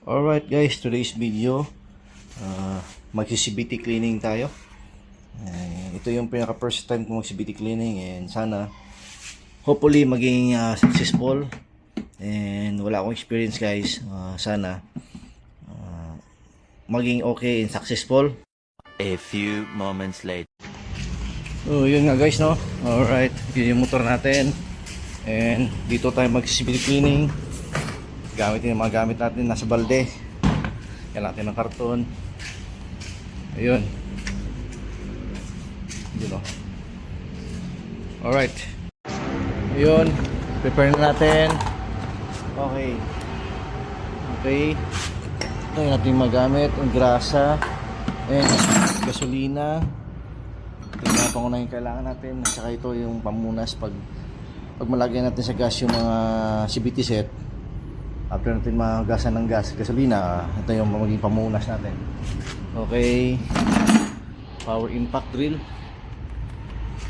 Alright guys, today's video mag-CCBT cleaning tayo. Ito yung pinaka first time ko mag-CCBT cleaning, and sana hopefully maging successful, and wala akong experience guys. Sana maging okay and successful. A few moments later. So yun nga guys, no. Alright, yun yung motor natin, and dito tayo mag-CCBT cleaning. Gamitin yung mga gamit natin, nasa balde. Yan natin ng karton. Ayun. Yun o. Alright. Ayun. Prepare na natin. Okay. Okay. Ito yung natin magamit. Ang grasa. And gasolina. Tingnan pa ko na yung kailangan natin. At saka ito yung pamunas pag malagyan natin sa gas yung mga CBT set. After natin magasan ng gasolina, ito yung magiging pamunas natin. Okay. Power impact drill.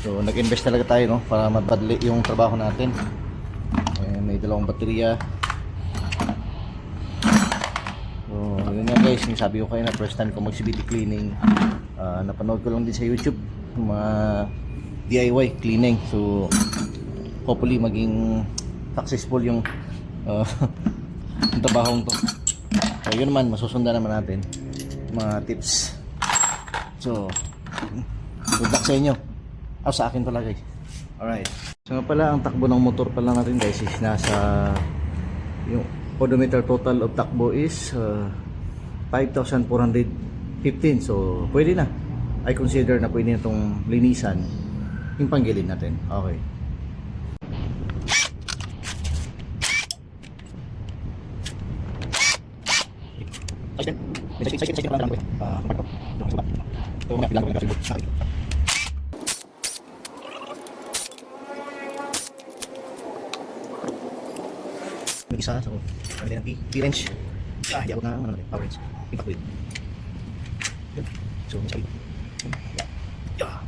So nag-invest talaga tayo, no, para mabadli yung trabaho natin. May dalawang baterya. So yun nga guys, yung sabi ko kayo na first time ko mag-CBT cleaning. Napanood ko lang din sa YouTube yung mga DIY cleaning. So hopefully maging successful yung yung trabahong to. So yun naman, masusundan naman natin mga tips. So good luck sa inyo. Sa akin pala guys. Alright. So nga pala, ang takbo ng motor pala natin guys is nasa, yung odometer total of takbo is 5,415. So pwede na. I consider na pwede na itong linisan yung panggilid natin. Okay. Isa, so pwede ng P-wrench. Di ako na power wrench. Impact wheel. So may sabi. Okay.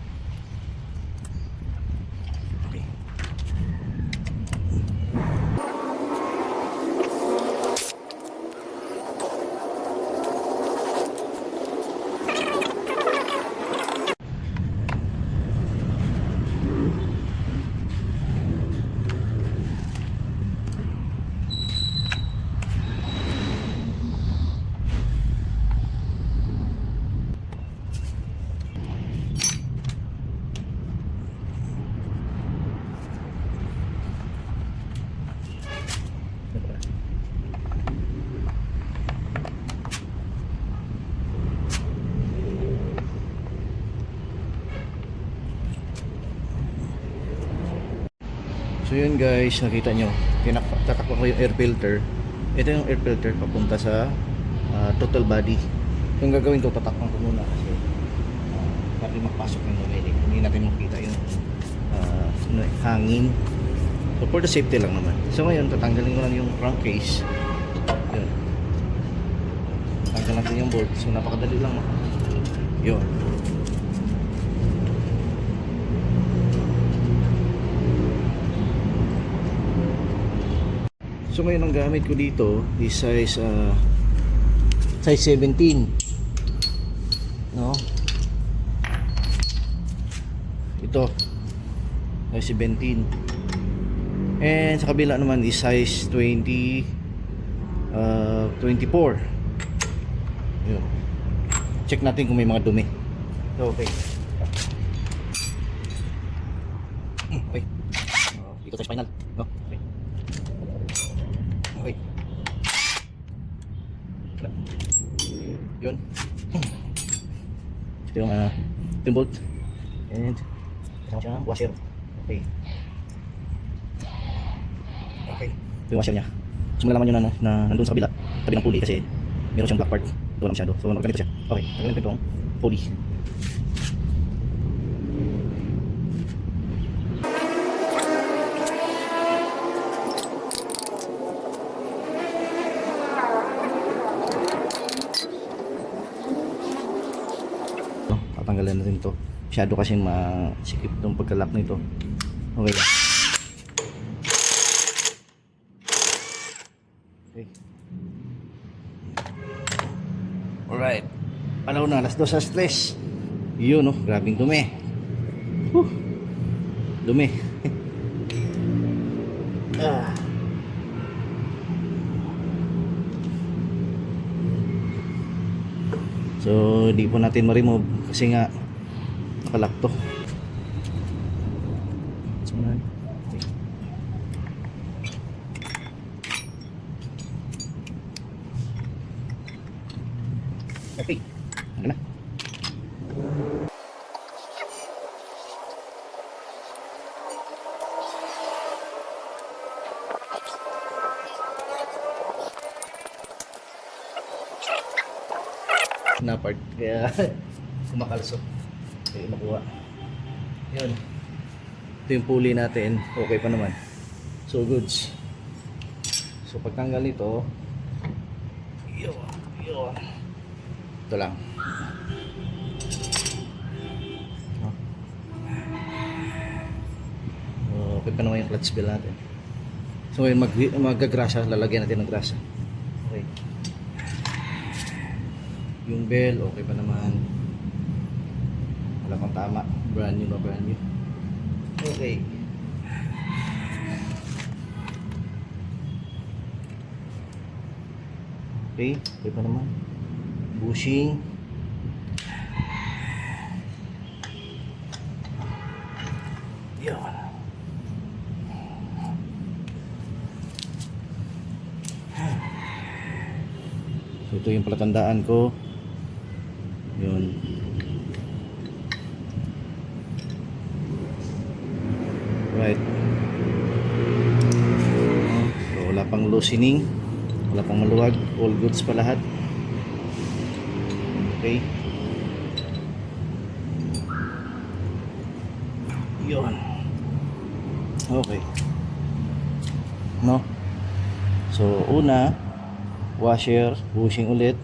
So yun guys, nakita nyo, tatakpan ko yung air filter. Ito yung air filter papunta sa total body. Yung gagawin ko, tatakpan ko muna kasi para di makapasok yung lumili. Hindi natin makita yung hangin. So for the safety lang naman. So ngayon, tatanggalin ko lang yung crankcase. Yun. Tanggal natin yung bolt. So napakadali lang. Yun. So ngayon ang gamit ko dito is size 17, no? Ito size 17, and sa kabila naman is size 24. Yun. Check natin kung may mga dumi. So, okay. Okay. Ito sa spinal, no? Okay. Okay. Yun. Ito yung bolt. And kasama siya ng washer. Okay. Okay. Ito yung washer niya. So malalaman nyo na nandun sa kabila, tabi ng pulley, kasi meron siyang black part. Ito lang masyado. So ganito siya. Okay. Ganito itong pulley. Tatanggalin natin to. Masyado kasi masikip itong pagkalak nito. Okay. Okay. Alright. Alaw na, alas 2 sa stress. Yun, no? Grabing dumi. Dumi. So, di po natin ma-remove kasi nga nakalak to. So, okay. Ano na? Na part kaya kumakalso kaya makuha yun. Ito yung pulley natin, okay pa naman, so goods. So pagtanggal nito yun ito lang. Okay pa naman yung clutch bell natin. So ngayon magagrasa, lalagyan natin ng grasa. Okay, yung bell okay pa naman, wala pang tama, brand new na brand new. Okay, okay pa naman. Bushing, yun. So ito yung palatandaan ko. Yun. Right. So wala pang loosening, wala pang maluwag, all goods pa lahat. Okay. Yun. Okay. No? So una, washer, bushing ulit.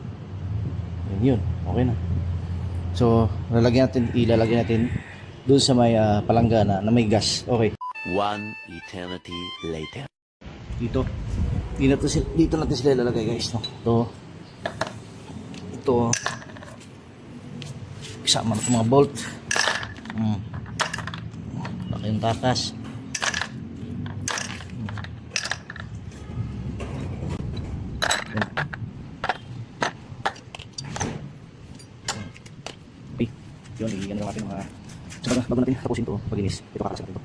Yun, okay na. So, ilalagyan natin doon sa may palanggana na may gas. Okay. One eternity later. Dito natin sila ilalagay, guys, no. Ito isama na itong mga bolt. Laki yung takas. Yun, iyan natin mga bago natin tapusin ito paglinis. Ito kakasin natin ito.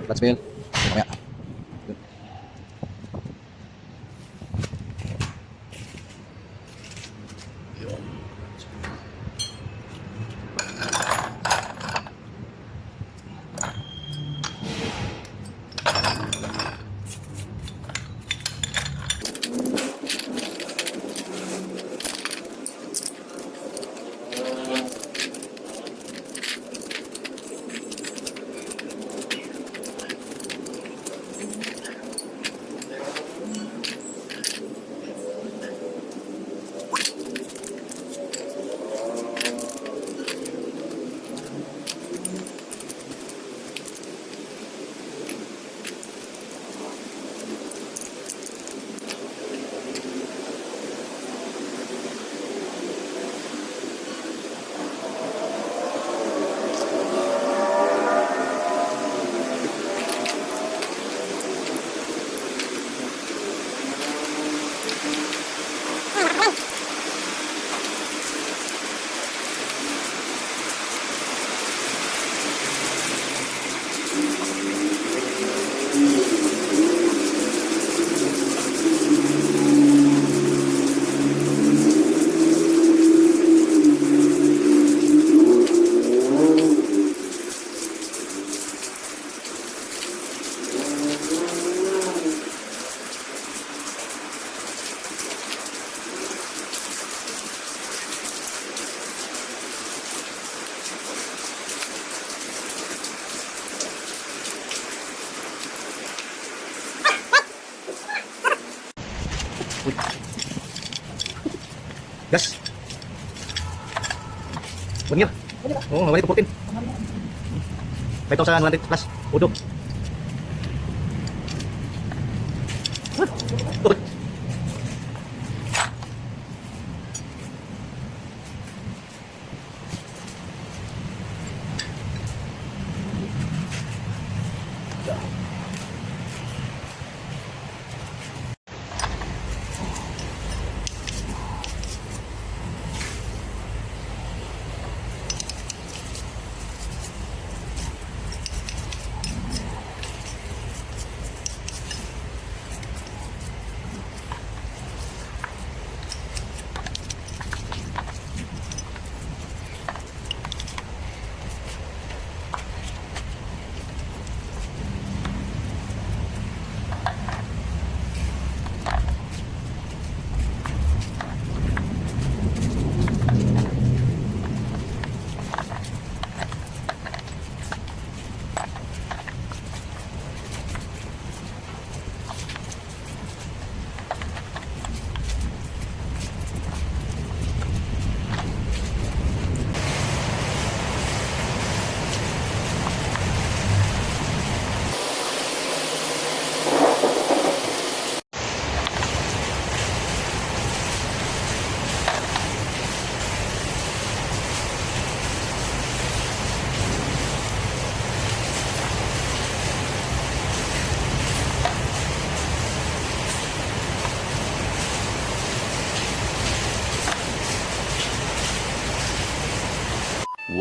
Clutch bell. Mamaya. Uy. Gas. Bunyi. Oh, mawali po 14. 5,100 plus. Udo.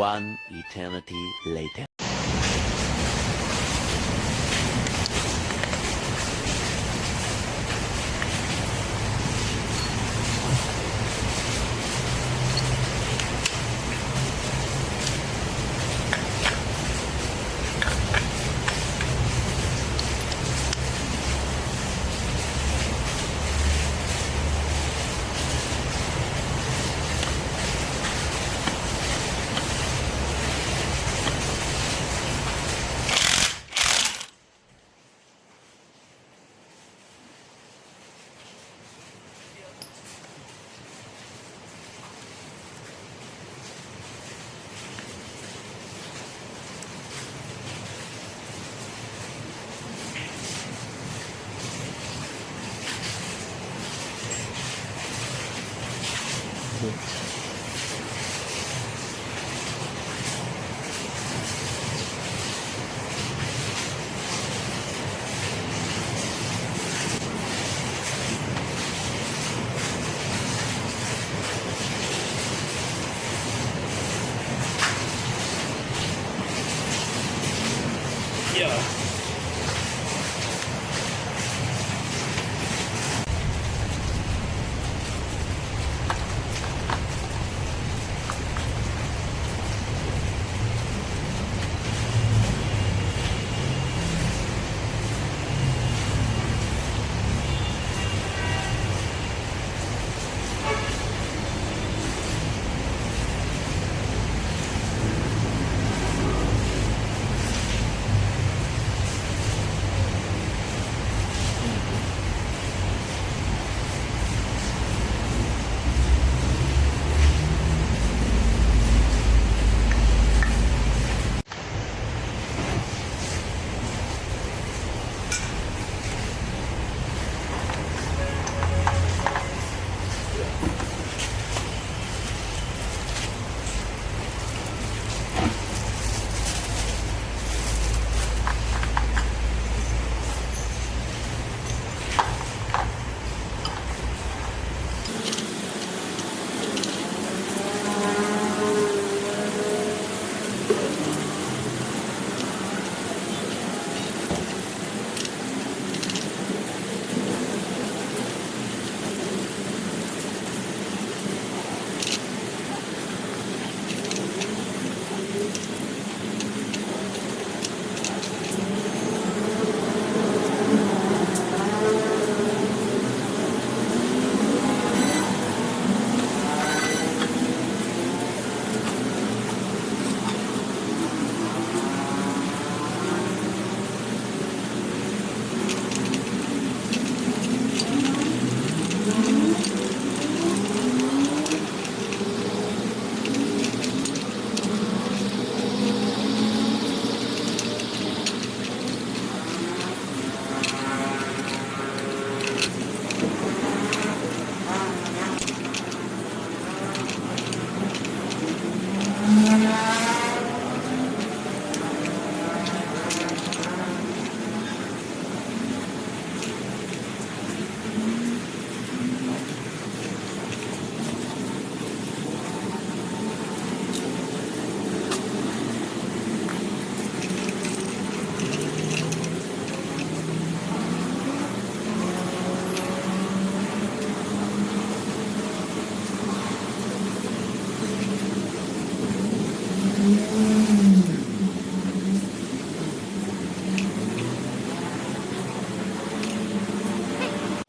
One eternity later.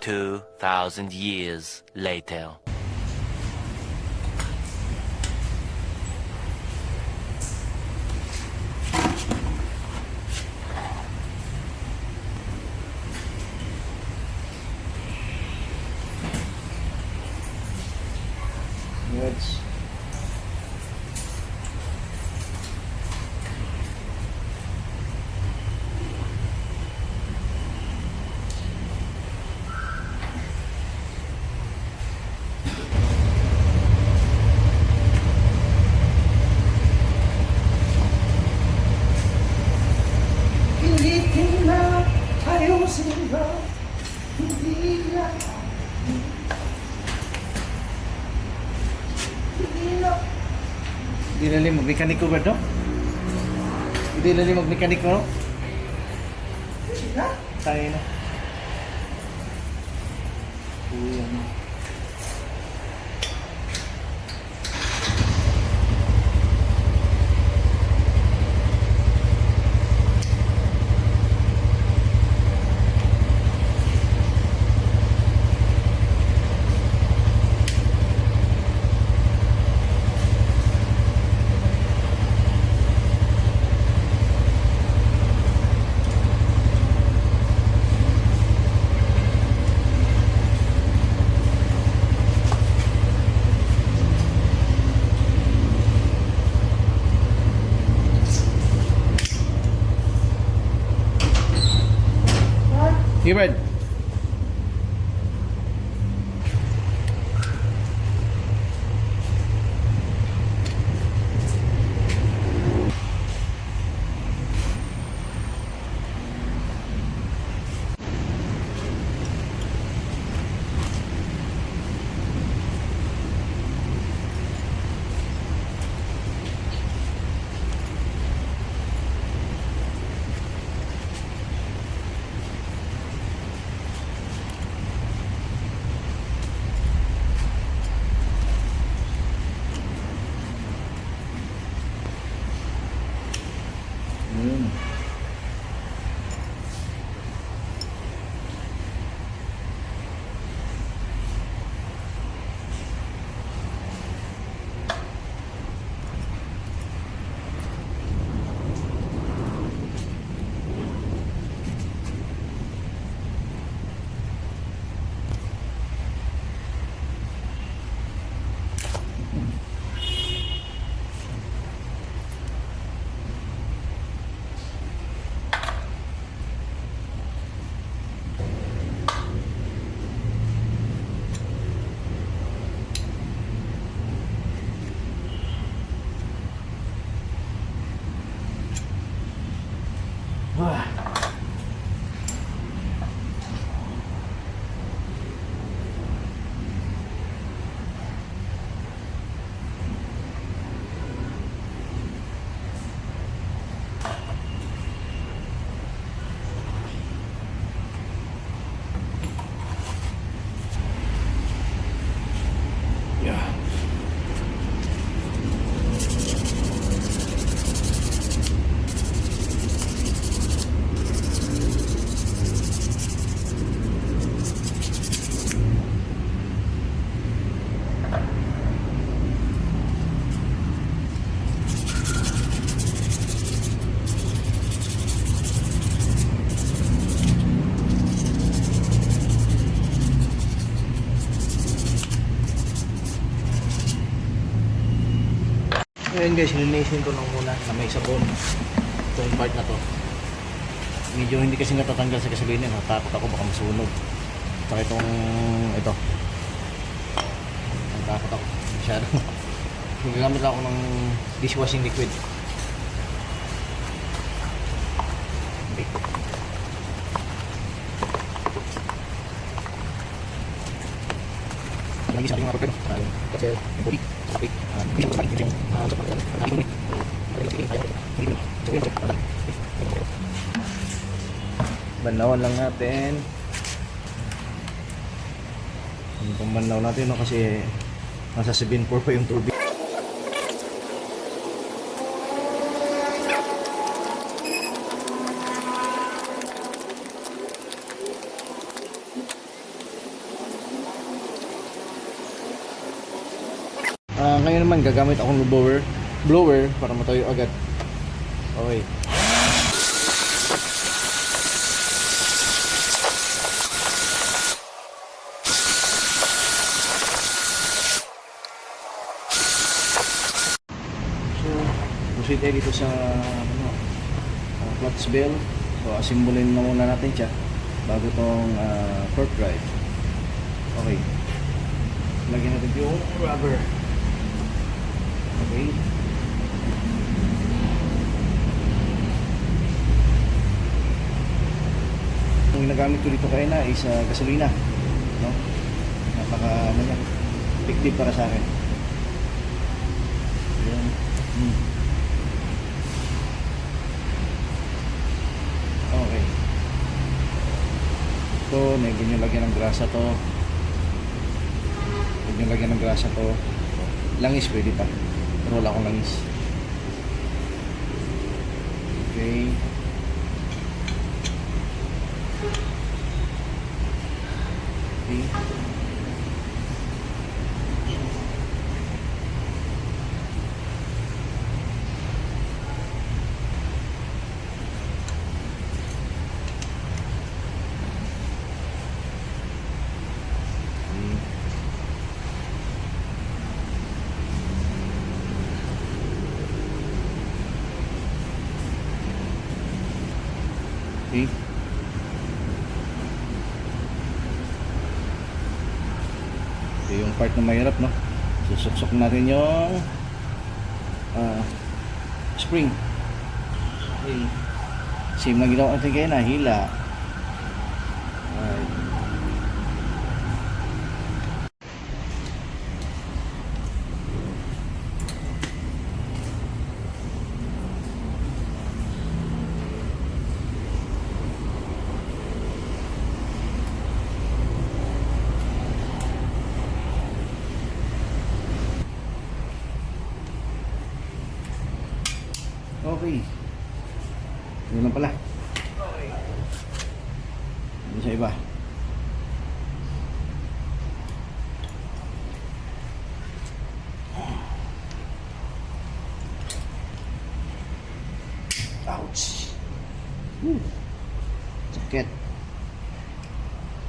Two thousand years later. Yes. Pilitin na, ayusin na, hindi na. Hindi na rin mag-mekaniko ba ito? Hindi na rin mag-mekaniko, no? Tayo na. Uy, ano. Here, Brad. Wah. Yeah. Ngayon guys, linisin ko lang muna na may sabon itong part na to. Medyo hindi kasi natatanggal sa gasolina, natakot ako baka masunog. Saka itong ito, natakot ako masyado. Gagamit ako ng dishwashing liquid. Okay. Lagi sa ating mga papel kasi yung puti banlawan lang natin yung pambanlaw natin, no? Kasi nasa 7.4 pa yung tubig. Ngayon naman gagamit akong blower para matuyo agad. Okay. So, proceed tayo dito sa clutch bell. So, asimbolin na muna natin siya bago itong torque drive. Okay. Lagyan natin yung rubber. Okay. Ang ginagamit ko dito kaya na is gasolina, no? Napaka effective para sa akin. Ayan. Okay. Ito, huwag nyo lagyan ng grasa to. Huwag nyo lagyan ng grasa to. Langis pwede pa. Pero wala akong langis. Okay. Okay. Okay. Ito yung part na mahirap, no? Susuksok natin yung spring. Okay. Same na ginawa natin kayo na hila. Alright. Okay. Yun lang pala. Okay. Ano sa iba? Ouch. Sakit.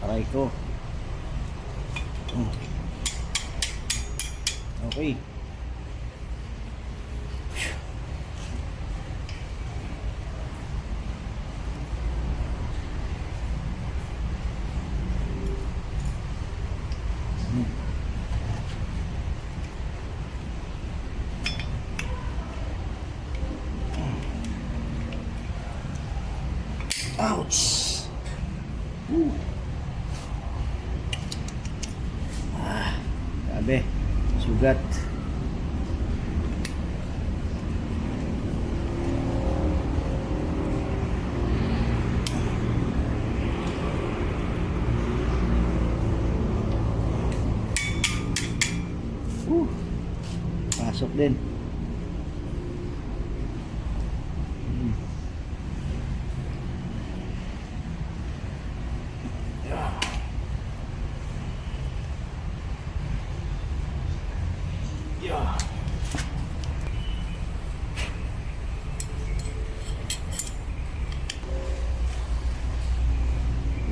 Aray ko. Okay. Ouch! Grabe. Sugat. Pasok din.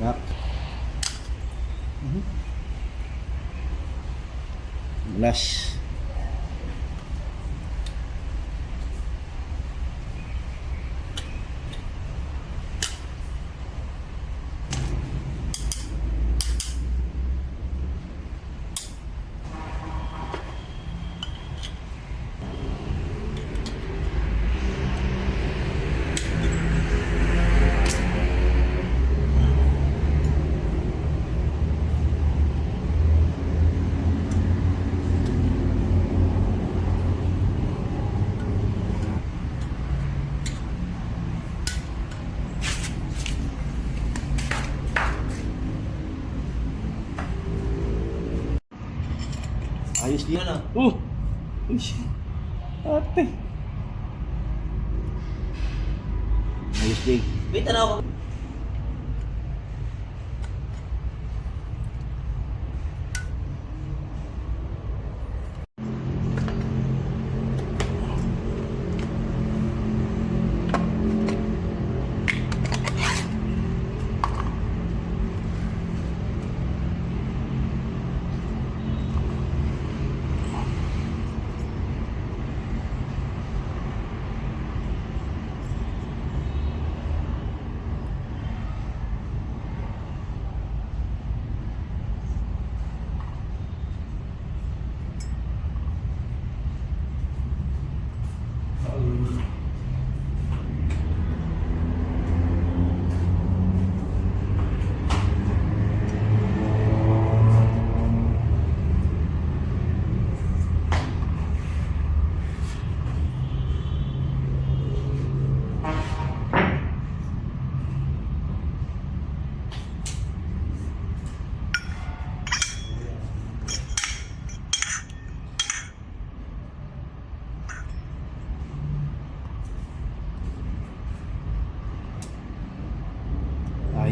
Lock. Glass. Ayos din ah. Uy, ate. Ayos din. Wait, ano ako?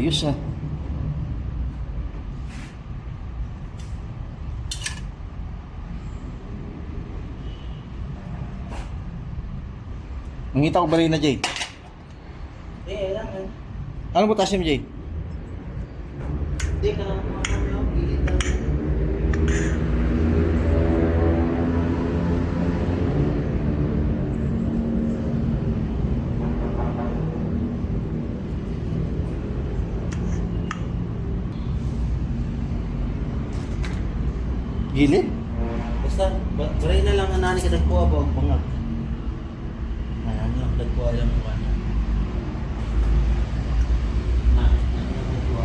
Ayos ah. Mangita ko bali na, Jay. Lang eh. Ano mo tasim, Jay? Hindi ka lang kumakamaw. Gilid lang. Gilid? Basta, baray na lang ang nani ka nagkuha ba ang bangag. Ano lang nagkuha lang mo ano. Nagkuha.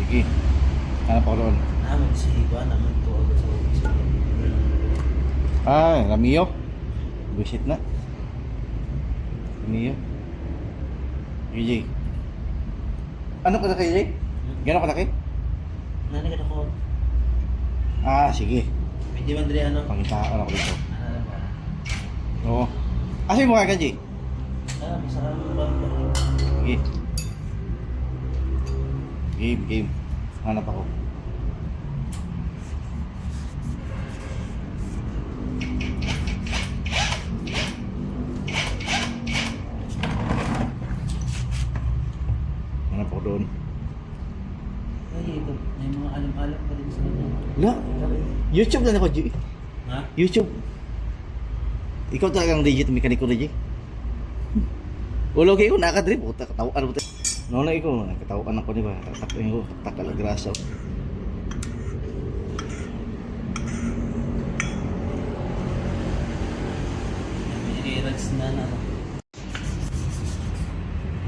Sige. Hanap ako doon. Naman si Iba, naman ko ako sa office. Ramio. Visit na. Ramio. Okay, Jay. Ano kalaki, Jay? Gano'ng kalaki? Nani ka nagkuha. Sige. Medyo man dali ano. Pangitaan ako dito. Ano lang ba? Oo. Asa mo ka, Jay? Masarap ba? Sige. Game. Hanap ako. Hanap ako doon. Ay, ito. May mga alam-alam pa din sa ano. Wala. YouTube lang ako, Jay. Ha? YouTube. Ikaw talagang legit mekaniko, Jay. Ulo kayo, nakadrip. Katawan mo tayo. Noon na ikaw, katawan ako, di ba? Tatakpin ko, takal ang grasa. May rides na ano.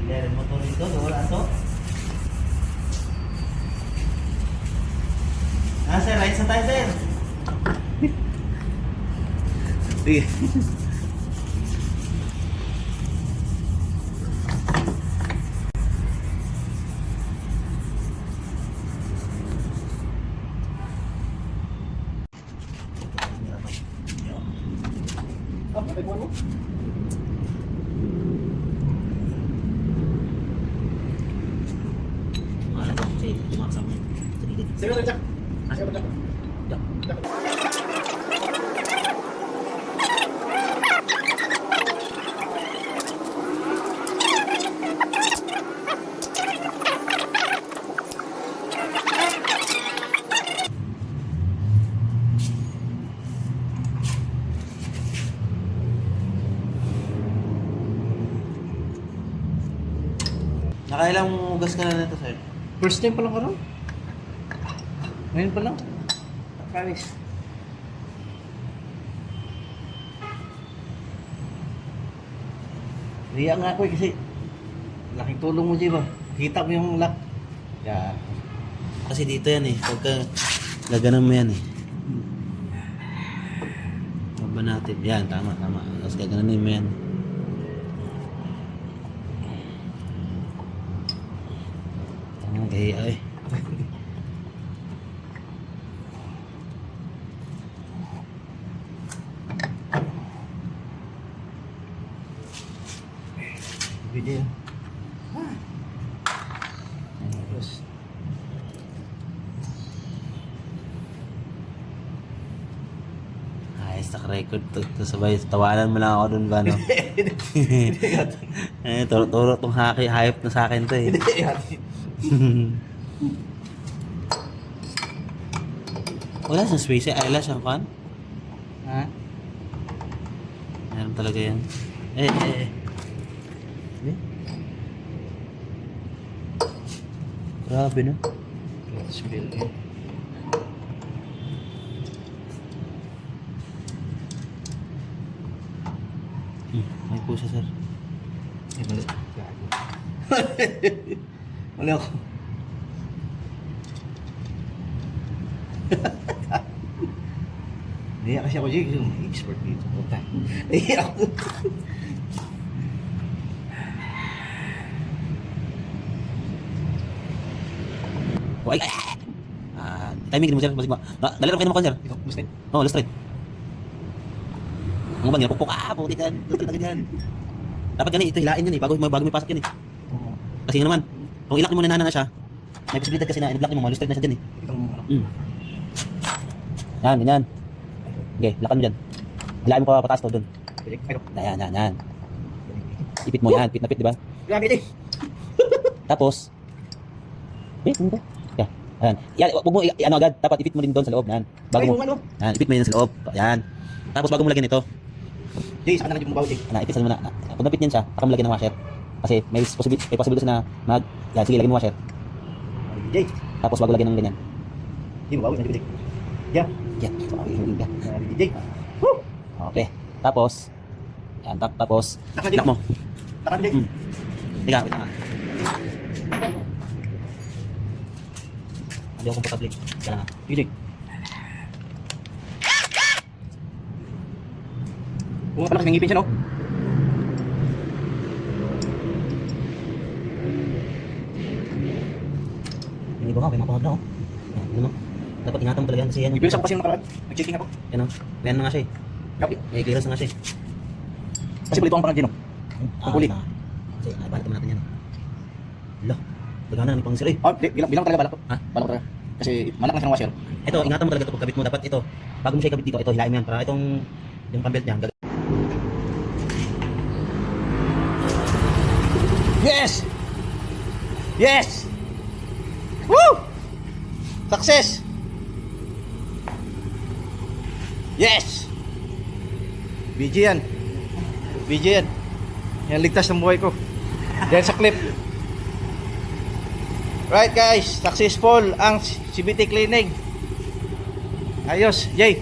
Meron motor ito, wala to. Sir, rides na tayo, sir. Sige. Mahal ako kasi tumakasama yun. Sige, Jack. Asya ba, Jack? Nakailang ugas ka na nito, sir? First time pa lang karon. Ngayon pa lang. Promise. Riya nga ako kasi laking tulong mo, Jay ba? Kita mo yung lock. Yan. Kasi dito yan eh. Pagka gaganan mo yan eh. Baba natin. Yan, tama. Tapos gaganan mo yan. Tama, gahiya eh. Video. Ayos. Ayos, naka-record to. Sabay, tawanan mo lang ako dun ba, no? Turo tong hype na sa akin to eh. Wala sa space eh. Ayla siyang kan? Ha? Meron talaga yan. Grabe no? Let's build it. May pusa sir. Mali. Gago. Mali ako. Hindi kasi ako, Jay. May expert dito. Puta. Hindi ako. Why? Timing din mo sir. Dali lang kayo naman sir. Ikaw, gusto yun? Oh, last try. Ang bang pupuk puti yan. Last try na ganyan. Dapat ganyan ito hilain yan eh bago may pasok yan eh. Oo. Kasi nga naman, kung ilaki mo na na siya, may posibilidad kasi na i-block mo, malusted na siya dyan eh. Yan, ganyan. Okay, lakan mo dyan. Hilain mo pa pataas to doon. Yan. Ipit mo yan, pit na pit, di ba? Grabe din. Tapos, ano to? Yeah. Ayan. Yan, wag mo ano agad, dapat ipit mo din doon sa loob. Yan. Bago mo. Yan, ipit mo yan sa loob. Yan. Tapos bago mo lagyan ito. Jay, saan na lang yung babaw, Jay? Ipisan mo na. Pag napit niyan siya, saka mo lagyan ng washer. Kasi may possibility na yan, sige, lagyan mo washer. Jay, Tapos bago lagyan ng ganyan. hindi mo babaw, hindi bitik. Yeah. Yan. Jay. Woo! Okay. Tapos, yan, tapos, Lakan, Jay. lock mo. Lakan, Jay. Tiga, wait lang nga. Hindi ako komportable. Kaya lang nga. Jay. Bunga pala kasi may ngipin siya, no? Yung iba nga, may mapahag na oh. Yan, ano? Dapat ingatan mo talaga yan kasi yan. Ibilis ako kasi yung nakaraan. Nag-checking ako. Yan oh. Yan na nga siya eh. Grabe. May clearance na nga siya eh. Kasi pulito ang pangal, Jay, no? Ang puli. Kasi, balik naman natin yan. Hala. Tagana na may pang sila eh. Oh, bilang talaga balak ko. Ha? Balak ko talaga. Kasi malak na siya ng washer. Ito, ingatan mo talaga ito pagkabit mo. Dapat ito, bago mo siya ikabit dito, ito, hilain mo yan para itong, yung pambelt niya. Yes! Yes! Woo! Success! Yes! BG yan. BG yan. Yan ligtas ng buhay ko. Dahil sa clip. Right guys, successful ang CBT cleaning. Ayos, Jay.